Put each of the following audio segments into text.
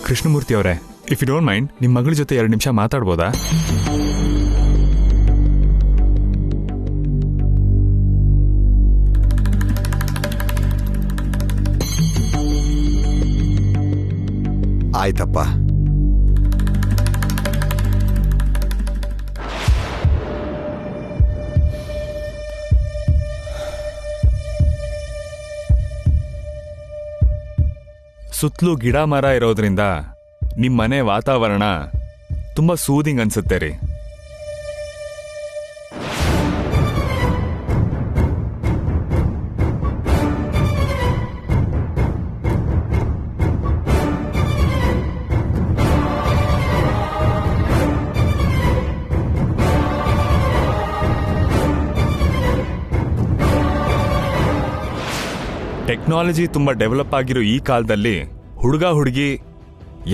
ಕೃಷ್ಣಮೂರ್ತಿ ಅವರೇ, if you don't mind ನಿಮ್ಮ ಮಗಳ ಜೊತೆ 2 ನಿಮಿಷ ಮಾತಾಡ್ಬೋದಾ? ಆಯ್ತಪ್ಪ. ಸುತ್ತಲೂ ಗಿಡ ಮರ ಇರೋದ್ರಿಂದ ನಿಮ್ಮ ಮನೆ ವಾತಾವರಣ ತುಂಬಾ ಸೂದಿಂಗ್ ಅನ್ಸುತ್ತೆ ರೀ. ಟೆಕ್ನಾಲಜಿ ತುಂಬಾ ಡೆವಲಪ್ ಆಗಿರೋ ಈ ಕಾಲದಲ್ಲಿ ಹುಡುಗ ಹುಡುಗಿ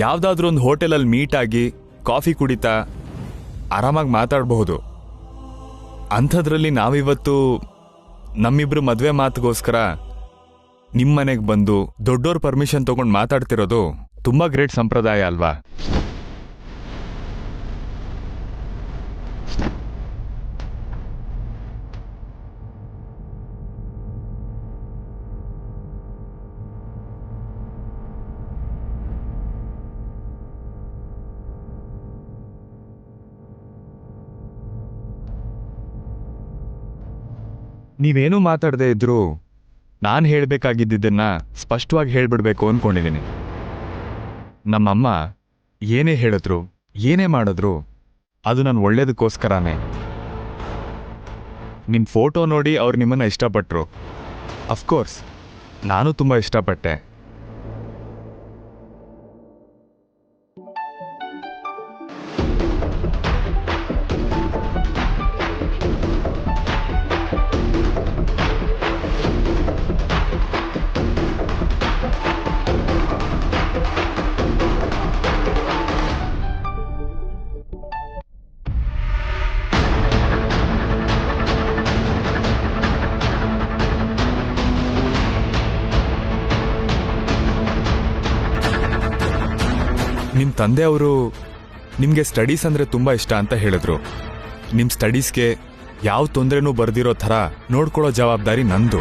ಯಾವ್ದಾದ್ರೂ ಒಂದು ಹೋಟೆಲಲ್ಲಿ ಮೀಟ್ ಆಗಿ ಕಾಫಿ ಕುಡಿತಾ ಆರಾಮಾಗಿ ಮಾತಾಡಬಹುದು. ಅಂಥದ್ರಲ್ಲಿ ನಾವಿವತ್ತು ನಮ್ಮಿಬ್ರು ಮದುವೆ ಮಾತುಗೋಸ್ಕರ ನಿಮ್ಮನೆಗೆ ಬಂದು ದೊಡ್ಡೋರ್ ಪರ್ಮಿಷನ್ ತಗೊಂಡು ಮಾತಾಡ್ತಿರೋದು ತುಂಬಾ ಗ್ರೇಟ್ ಸಂಪ್ರದಾಯ ಅಲ್ವಾ? ನೀವೇನೂ ಮಾತಾಡದೇ ಇದ್ರೂ ನಾನು ಹೇಳಬೇಕಾಗಿದ್ದನ್ನ ಸ್ಪಷ್ಟವಾಗಿ ಹೇಳ್ಬಿಡ್ಬೇಕು ಅಂದ್ಕೊಂಡಿದ್ದೀನಿ. ನಮ್ಮಮ್ಮ ಏನೇ ಹೇಳಿದ್ರು ಏನೇ ಮಾಡಿದ್ರು ಅದು ನನ್ನ ಒಳ್ಳೇದಕ್ಕೋಸ್ಕರನೇ. ನಿಮ್ಮ ಫೋಟೋ ನೋಡಿ ಅವ್ರು ನಿಮ್ಮನ್ನು ಇಷ್ಟಪಟ್ಟರು. ಅಫ್ಕೋರ್ಸ್ ನಾನು ತುಂಬ ಇಷ್ಟಪಟ್ಟೆ. ನಿಮ್ಮ ತಂದೆಯವರು ನಿಮಗೆ ಸ್ಟಡೀಸ್ ಅಂದರೆ ತುಂಬ ಇಷ್ಟ ಅಂತ ಹೇಳಿದ್ರು. ನಿಮ್ಮ ಸ್ಟಡೀಸ್ಗೆ ಯಾವ ತೊಂದರೆನೂ ಬರ್ದಿರೋ ಥರ ನೋಡ್ಕೊಳ್ಳೋ ಜವಾಬ್ದಾರಿ ನಂದು.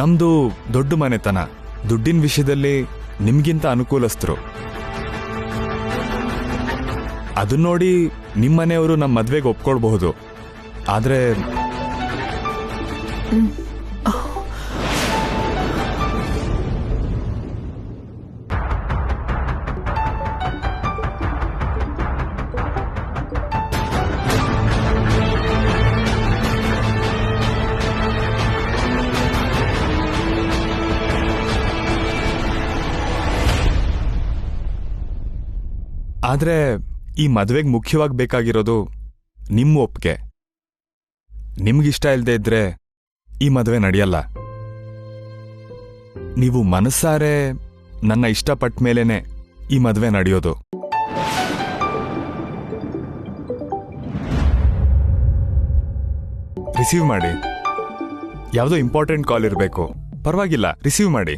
ನಮ್ದು ದೊಡ್ಡ ಮನೆತನ. ದುಡ್ಡಿನ ವಿಷಯದಲ್ಲಿ ನಿಮ್ಗಿಂತ ಅನುಕೂಲಸ್ಥರು. ಅದನ್ನ ನೋಡಿ ನಿಮ್ಮನೆಯವರು ನಮ್ಮ ಮದ್ವೆಗೆ ಒಪ್ಕೊಳ್ಬಹುದು. ಆದರೆ ಆದರೆ ಈ ಮದುವೆಗೆ ಮುಖ್ಯವಾಗಿ ಬೇಕಾಗಿರೋದು ನಿಮ್ಮ ಒಪ್ಪಿಗೆ. ನಿಮ್ಗಿಷ್ಟ ಇಲ್ಲದೆ ಇದ್ರೆ ಈ ಮದುವೆ ನಡೆಯಲ್ಲ. ನೀವು ಮನಸ್ಸಾರೆ ನನ್ನ ಇಷ್ಟಪಟ್ಟ ಮೇಲೇನೆ ಈ ಮದುವೆ ನಡೆಯೋದು. ರಿಸೀವ್ ಮಾಡಿ. ಯಾವುದೋ ಇಂಪಾರ್ಟೆಂಟ್ ಕಾಲ್ ಇರಬೇಕು. ಪರವಾಗಿಲ್ಲ, ರಿಸೀವ್ ಮಾಡಿ.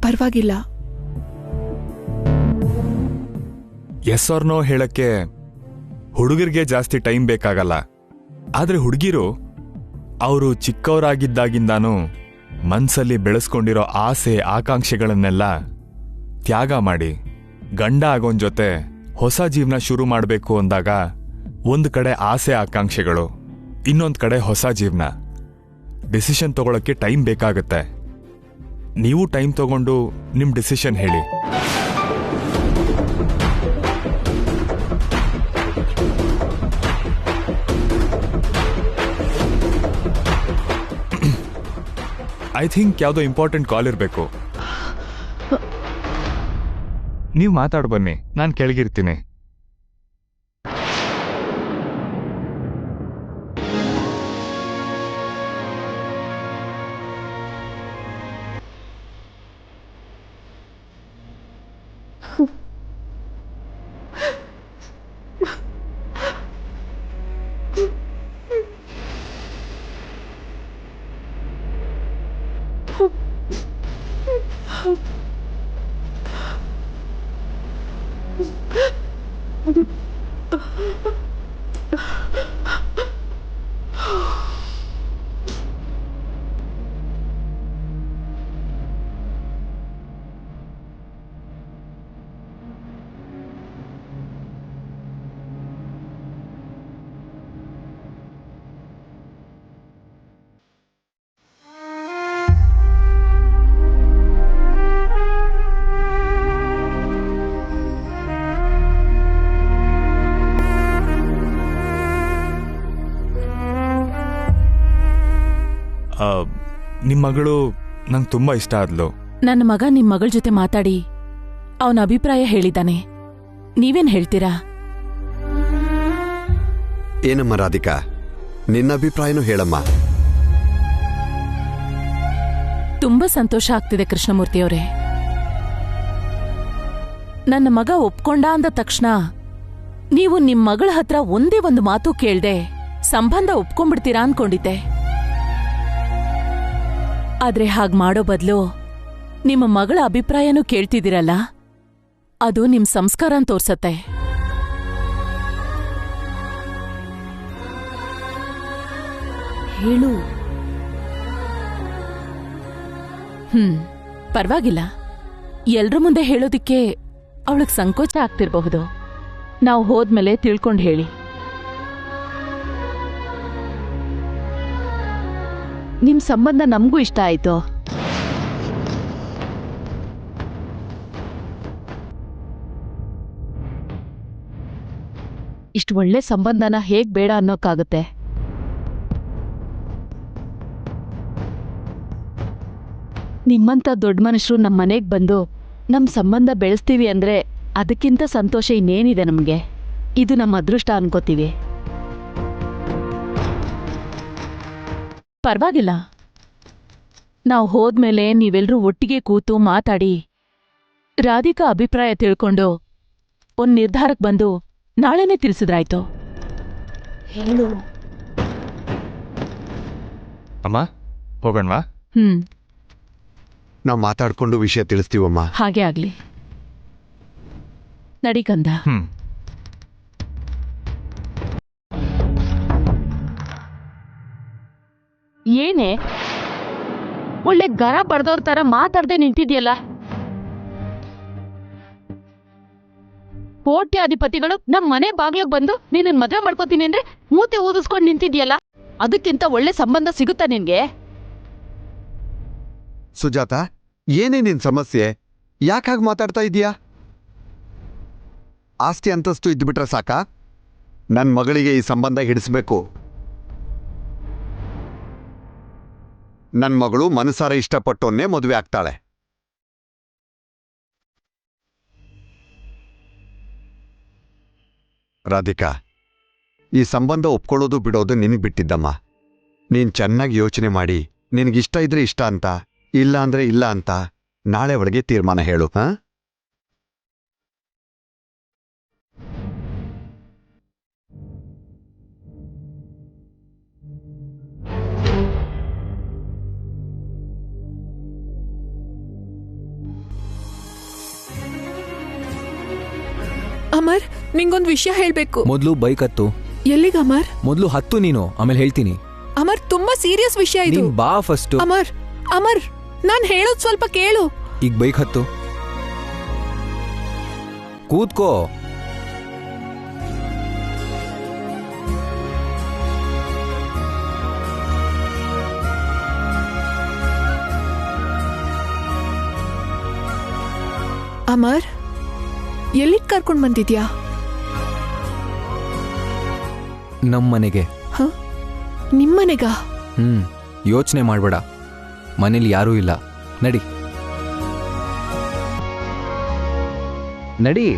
ಪರವಾಗಿಲ್ಲ. ಎಸ್ ಆರ್ ನೋ ಹೇಳಕ್ಕೆ ಹುಡುಗರಿಗೆ ಜಾಸ್ತಿ ಟೈಮ್ ಬೇಕಾಗಲ್ಲ. ಆದ್ರೆ ಹುಡುಗಿರು ಅವರು ಚಿಕ್ಕವರಾಗಿದ್ದಾಗಿಂದಾನು ಮನ್ಸಲ್ಲಿ ಬೆಳೆಸ್ಕೊಂಡಿರೋ ಆಸೆ ಆಕಾಂಕ್ಷೆಗಳನ್ನೆಲ್ಲ ತ್ಯಾಗ ಮಾಡಿ ಗಂಡ ಆಗೋನ್ ಜೊತೆ ಹೊಸ ಜೀವನ ಶುರು ಮಾಡಬೇಕು ಅಂದಾಗ ಒಂದು ಕಡೆ ಆಸೆ ಆಕಾಂಕ್ಷೆಗಳು, ಇನ್ನೊಂದು ಕಡೆ ಹೊಸ ಜೀವನ. ಡಿಸಿಷನ್ ತಗೊಳಕ್ಕೆ ಟೈಮ್ ಬೇಕಾಗತ್ತೆ. ನೀವು ಟೈಮ್ ತಗೊಂಡು ನಿಮ್ ಡಿಸಿಷನ್ ಹೇಳಿ. ಐ ಥಿಂಕ್ ಯಾವುದೋ ಇಂಪಾರ್ಟೆಂಟ್ ಕಾಲ್ ಇರಬೇಕು. ನೀವು ಮಾತಾಡ್ ಬನ್ನಿ, ನಾನು ಕೆಳಗಿರ್ತೀನಿ. ನಿಮ್ಮ ಮಗಳು ನಂಗೆ ತುಂಬಾ ಇಷ್ಟ ಆದ್ಲು. ನನ್ನ ಮಗ ನಿಮ್ ಮಗಳ ಜೊತೆ ಮಾತಾಡಿ ಅವನ ಅಭಿಪ್ರಾಯ ಹೇಳಿದ್ದಾನೆ. ನೀವೇನ್ ಹೇಳ್ತೀರಾ? ಏನಮ್ಮ ರಾಧಿಕಾ, ನಿನ್ನ ಅಭಿಪ್ರಾಯನೂ ಹೇಳಮ್ಮ. ತುಂಬಾ ಸಂತೋಷ ಆಗ್ತಿದೆ ಕೃಷ್ಣಮೂರ್ತಿಯವರೇ. ನನ್ನ ಮಗ ಒಪ್ಕೊಂಡ ಅಂದ ತಕ್ಷಣ ನೀವು ನಿಮ್ ಮಗಳ ಹತ್ರ ಒಂದೇ ಒಂದು ಮಾತು ಕೇಳ್ದೆ ಸಂಬಂಧ ಒಪ್ಕೊಂಡ್ಬಿಡ್ತೀರಾ ಅನ್ಕೊಂಡಿದ್ದೆ. ಆದ್ರೆ ಹಾಗ್ ಮಾಡೋ ಬದ್ಲು ನಿಮ್ಮ ಮಗಳ ಅಭಿಪ್ರಾಯನೂ ಕೇಳ್ತಿದ್ದೀರಲ್ಲ, ಅದು ನಿಮ್ ಸಂಸ್ಕಾರನ್ ತೋರ್ಸತ್ತೆ. ಹೇಳು. ಪರ್ವಾಗಿಲ್ಲ. ಎಲ್ರ ಮುಂದೆ ಹೇಳೋದಿಕ್ಕೆ ಅವಳಿಗೆ ಸಂಕೋಚ ಆಗ್ತಿರ್ಬಹುದು. ನಾವು ಹೋದ್ಮೇಲೆ ತಿಳ್ಕೊಂಡ್ ಹೇಳಿ. ನಿಮ್ ಸಂಬಂಧ ನಮಗೂ ಇಷ್ಟ ಆಯ್ತು. ಇಷ್ಟು ಒಳ್ಳೆ ಸಂಬಂಧನ ಹೇಗ್ ಬೇಡ ಅನ್ನೋಕ್ಕಾಗುತ್ತೆ? ನಿಮ್ಮಂತ ದೊಡ್ಡ ಮನುಷ್ಯರು ನಮ್ಮ ಮನೆಗ್ ಬಂದು ನಮ್ ಸಂಬಂಧ ಬೆಳೆಸ್ತೀವಿ ಅಂದ್ರೆ ಅದಕ್ಕಿಂತ ಸಂತೋಷ ಇನ್ನೇನಿದೆ ನಮ್ಗೆ. ಇದು ನಮ್ಮ ಅದೃಷ್ಟ ಅನ್ಕೋತೀವಿ. ಪರ್ವಾಗಿಲ್ಲ. ನಾವು ಹೋದ್ಮೇಲೆ ನೀವೆಲ್ರೂ ಒಟ್ಟಿಗೆ ಕೂತು ಮಾತಾಡಿ ರಾಧಿಕಾ ಅಭಿಪ್ರಾಯ ತಿಳ್ಕೊಂಡು ಒಂದ್ ನಿರ್ಧಾರಕ್ಕೆ ಬಂದು ನಾಳೆನೇ ತಿಳಿಸಿದ್ರಾಯ್ತು. ಹೇಳು. ಅಮ್ಮ, ಹೋಗೋಣವಾ? ನಾವು ಮಾತಾಡ್ಕೊಂಡು ವಿಷಯ ತಿಳಿಸ್ತೀವಮ್ಮ. ಹಾಗೆ ಆಗ್ಲಿ. ನಡಿ ಕಂದ. ಏನೇ ಒಳ್ಳೆ ಗರ ಬಡ್ದವ್ರ ತರ ಮಾತಾಡ್ದೆ ನಿಂತಿದ್ಯಲ್ಲ? ಕೋಟ್ಯಾಧಿಪತಿಗಳು ನಮ್ ಮನೆ ಬಾಗ್ಲಿಗೆ ಬಂದು ನೀನನ್ ಮದ್ವೆ ಮಾಡ್ಕೋತೀನಿ ಅಂದ್ರೆ ಮೂತೆ ಊದಿಸ್ಕೊಂಡು ನಿಂತಿದ್ಯಲ್ಲ, ಅದಕ್ಕಿಂತ ಒಳ್ಳೆ ಸಂಬಂಧ ಸಿಗುತ್ತಾ ನಿನ್ಗೆ? ಸುಜಾತ, ಏನೇ ನಿನ್ ಸಮಸ್ಯೆ? ಯಾಕಾಗ್ ಮಾತಾಡ್ತಾ ಇದೀಯಾ? ಆಸ್ತಿ ಅಂತಸ್ತು ಇದ್ಬಿಟ್ರೆ ಸಾಕ? ನನ್ ಮಗಳಿಗೆ ಈ ಸಂಬಂಧ ಹಿಡಿಸ್ಬೇಕು. ನನ್ ಮಗಳು ಮನಸಾರ ಇಷ್ಟಪಟ್ಟೋನ್ನೇ ಮದುವೆ ಆಗ್ತಾಳೆ. ರಾಧಿಕಾ, ಈ ಸಂಬಂಧ ಒಪ್ಕೊಳ್ಳೋದು ಬಿಡೋದು ನಿನಗೆ ಬಿಟ್ಟಿದ್ದಮ್ಮ. ನೀನ್ ಚೆನ್ನಾಗಿ ಯೋಚನೆ ಮಾಡಿ ನಿನಗಿಷ್ಟ ಇದ್ರೆ ಇಷ್ಟ ಅಂತ, ಇಲ್ಲ ಅಂದ್ರೆ ಇಲ್ಲ ಅಂತ ನಾಳೆ ಒಳಗೆ ತೀರ್ಮಾನ ಹೇಳು. ಅಮರ್, ನಿಂಗೊಂದು ವಿಷಯ ಹೇಳ್ಬೇಕು. ಮೊದ್ಲು ಬೈಕ್ ಹತ್ತು. ಎಲ್ಲಿಗ ಅಮರ್? ಮೊದ್ಲು ಹತ್ತು ನೀನು, ಆಮೇಲೆ ಹೇಳ್ತೀನಿ. ಅಮರ್, ತುಂಬಾ ಸೀರಿಯಸ್ ವಿಷಯ ಇದು. ಬಾ ಫಸ್ಟ್. ಅಮರ್, ಅಮರ್, ನಾನ್ ಹೇಳೋದ್ ಸ್ವಲ್ಪ ಕೇಳು. ಈಗ ಬೈಕ್ ಹತ್ತು, ಕೂತ್ಕೋ. ಅಮರ್, ಎಲ್ಲಿಗ್ ಕರ್ಕೊಂಡ್ ಬಂದಿದ್ಯಾ? ನಮ್ಮನೆಗೆ. ನಿಮ್ಮನೆಗ? ಯೋಚನೆ ಮಾಡ್ಬೇಡ, ಮನೇಲಿ ಯಾರೂ ಇಲ್ಲ. ನಡಿ ನಡಿ.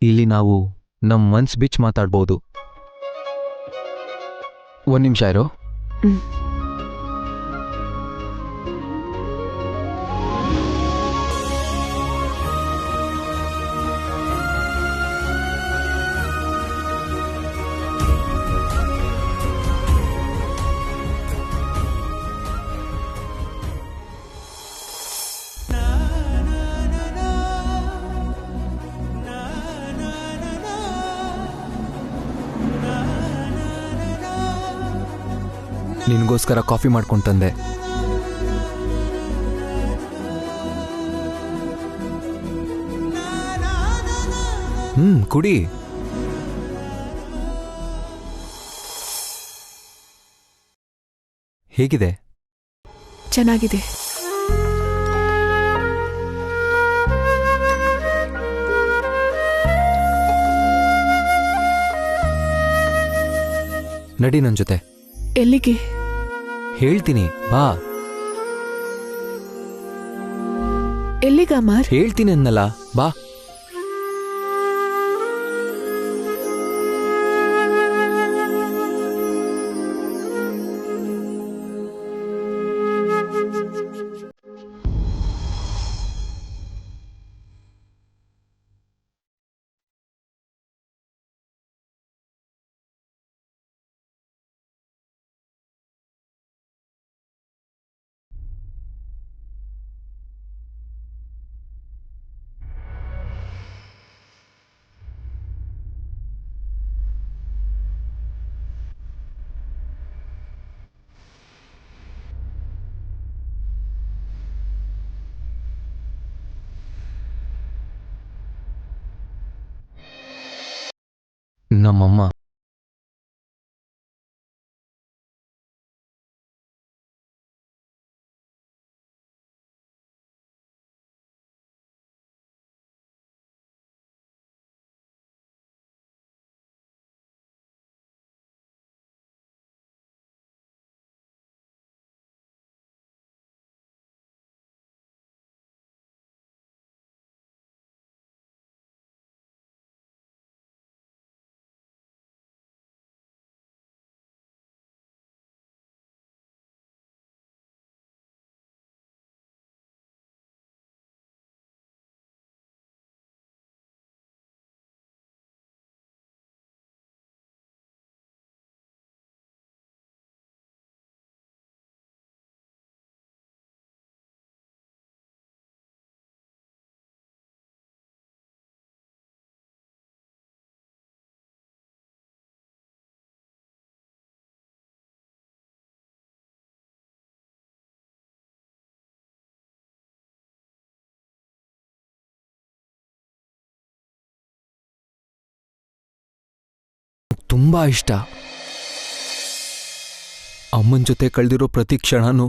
ಇಲ್ಲಿ ನಾವು ನಮ್ಮ ಮನ್ಸ್ ಬಿಚ್ಚಿ ಮಾತಾಡ್ಬೋದು. ಒಂದು ನಿಮಿಷ ಇರೋ. ನಿನಗೋಸ್ಕರ ಕಾಫಿ ಮಾಡ್ಕೊಂಡು ತಂದೆ. ಕುಡಿ. ಹೇಗಿದೆ? ಚೆನ್ನಾಗಿದೆ. ನಡಿ ನನ್ ಜೊತೆ. ಎಲ್ಲಿಗೆ? ಹೇಳ್ತೀನಿ ಬಾ. ಎಲ್ಲಿಗ ಅಮರ್? ಹೇಳ್ತೀನಿ ಅನ್ನಲ್ಲ, ಬಾ. ನಮ್ಮಮ್ಮ ತುಂಬಾ ಇಷ್ಟ. ಅಮ್ಮನ ಜೊತೆ ಕಳೆದಿರೋ ಪ್ರತಿ ಕ್ಷಣನೂ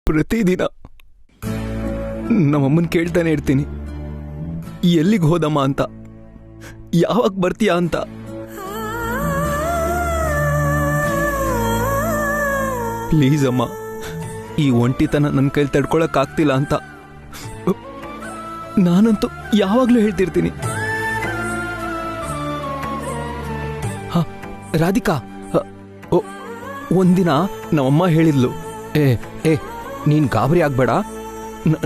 ಪ್ರತಿದಿನ ನಮ್ಮಮ್ಮನ್ ಕೇಳ್ತಾನೆ ಇರ್ತೀನಿ, ಎಲ್ಲಿಗೆ ಹೋದಮ್ಮ ಅಂತ, ಯಾವಾಗ ಬರ್ತೀಯಾ ಅಂತ. ಪ್ಲೀಸ್ ಅಮ್ಮ, ಈ ಒಂಟಿತನ ನನ್ನ ಕೈಲಿ ತಡ್ಕೊಳಕ್ಕಾಗ್ತಿಲ್ಲ ಅಂತ ನಾನಂತೂ ಯಾವಾಗ್ಲೂ ಹೇಳ್ತಿರ್ತೀನಿ. ರಾಧಿಕಾ, ಒಂದಿನ ನಮ್ಮಮ್ಮ ಹೇಳಿದ್ಲು, ಏ ನೀನ್ ಗಾಬರಿ ಆಗ್ಬೇಡ,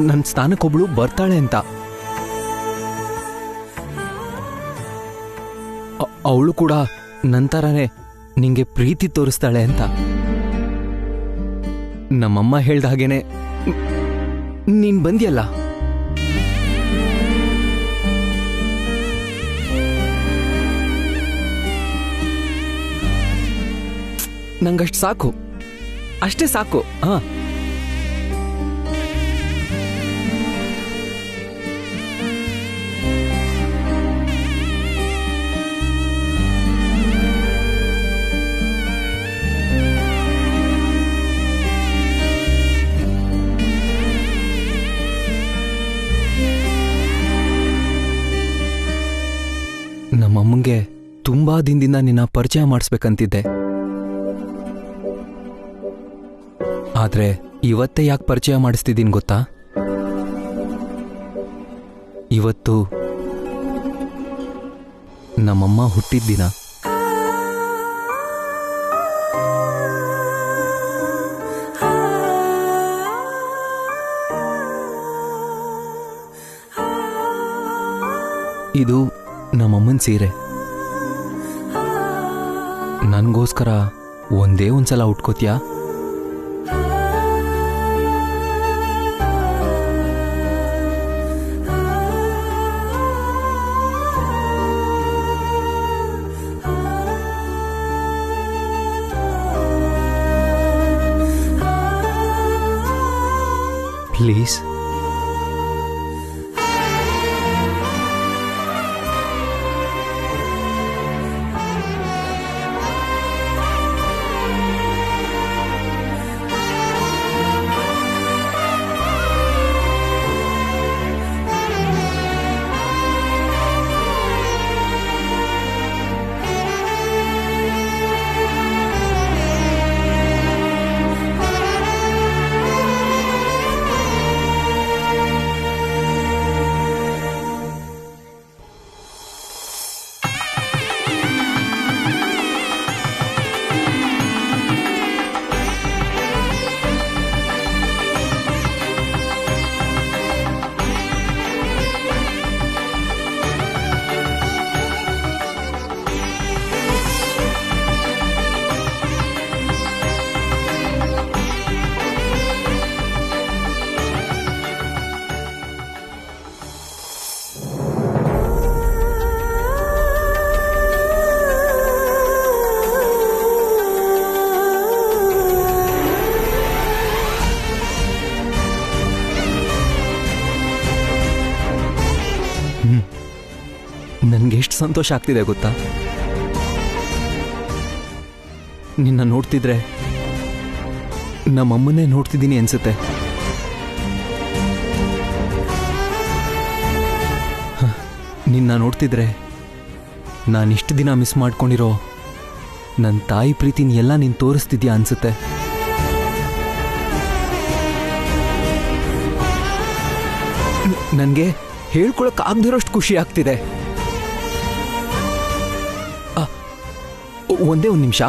ನನ್ನ ಸ್ಥಾನಕ್ಕೊಬ್ಳು ಬರ್ತಾಳೆ ಅಂತ. ಅವಳು ಕೂಡ ನಂತರನೇ ನಿಂಗೆ ಪ್ರೀತಿ ತೋರಿಸ್ತಾಳೆ ಅಂತ. ನಮ್ಮಮ್ಮ ಹೇಳ್ದ ಹಾಗೇನೆ ನೀನ್ ಬಂದ್ಯಲ್ಲ, ನಂಗಷ್ಟು ಸಾಕು, ಅಷ್ಟೇ ಸಾಕು. ಹಾ, ನಮ್ಮಮ್ಮಂಗೆ ತುಂಬಾ ದಿನದಿಂದ ನಿನ್ನ ಪರಿಚಯ ಮಾಡಿಸ್ಬೇಕಂತಿದ್ದೆ. ಆದ್ರೆ ಇವತ್ತೇ ಯಾಕೆ ಪರಿಚಯ ಮಾಡಿಸ್ತಿದ್ದೀನಿ ಗೊತ್ತಾ? ಇವತ್ತು ನಮ್ಮಮ್ಮ ಹುಟ್ಟಿದ ದಿನ. ಇದು ನಮ್ಮಮ್ಮನ ಸೀರೆ. ನನಗೋಸ್ಕರ ಒಂದೇ ಒಂದ್ಸಲ ಉಟ್ಕೋತ್ಯಾ? ಪ್ಲೀಸ್. ನನಗೆಷ್ಟು ಸಂತೋಷ ಆಗ್ತಿದೆ ಗೊತ್ತಾ? ನಿನ್ನ ನೋಡ್ತಿದ್ರೆ ನಮ್ಮಮ್ಮನ್ನೇ ನೋಡ್ತಿದ್ದೀನಿ ಅನ್ಸುತ್ತೆ. ನಿನ್ನ ನೋಡ್ತಿದ್ರೆ ನಾನಿಷ್ಟು ದಿನ ಮಿಸ್ ಮಾಡ್ಕೊಂಡಿರೋ ನನ್ನ ತಾಯಿ ಪ್ರೀತಿನ ಎಲ್ಲ ನೀನು ತೋರಿಸ್ತಿದ್ಯಾ ಅನ್ಸುತ್ತೆ. ನನಗೆ ಹೇಳ್ಕೊಳಕ್ಕಾಗದಿರೋಷ್ಟು ಖುಷಿ ಆಗ್ತಿದೆ. ಒಂದೇ ಒಂದು ನಿಮಿಷ.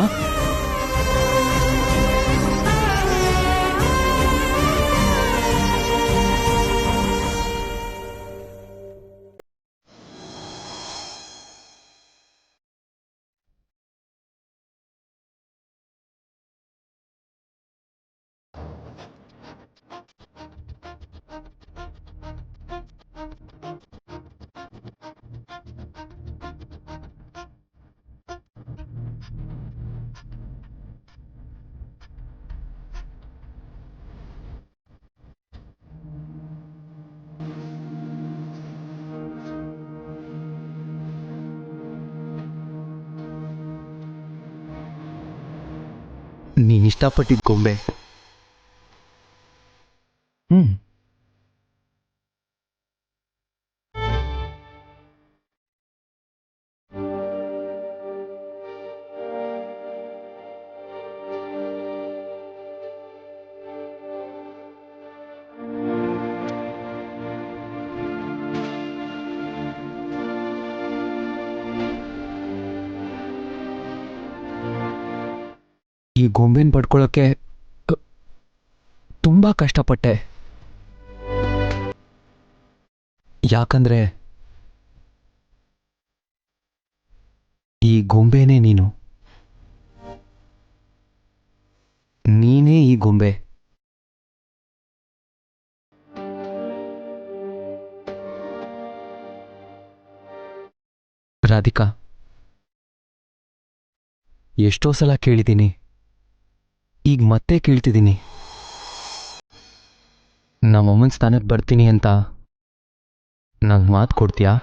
ನೀನಿಷ್ಟಪಟ್ಟಿದ್ದ ಗೊಂಬೆ. ಈ ಗೊಂಬೆನ ಪಡ್ಕೊಳ್ಳೋಕ್ಕೆ ತುಂಬ ಕಷ್ಟಪಟ್ಟೆ. ಯಾಕಂದ್ರೆ ಈ ಗೊಂಬೆನೇ ನೀನು. ನೀನೇ ಈ ಗೊಂಬೆ. ರಾಧಿಕಾ, ಎಷ್ಟೋ ಸಲ ಕೇಳಿದ್ದೀನಿ ಈಗ ಮತ್ತೆ ಕೇಳ್ತಿದ್ದೀನಿ, ನಮ್ಮಮ್ಮನ ಸ್ಥಾನಕ್ಕೆ ಬರ್ತೀನಿ ಅಂತ ನಂಗೆ ಮಾತು ಕೊಡ್ತೀಯಾ?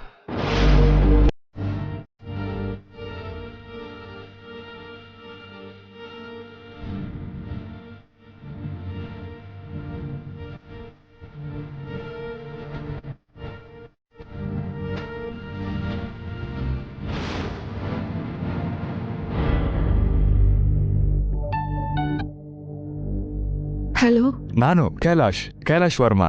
ಹಲೋ. ನಾನು ಕೈಲಾಶ್ ವರ್ಮಾ.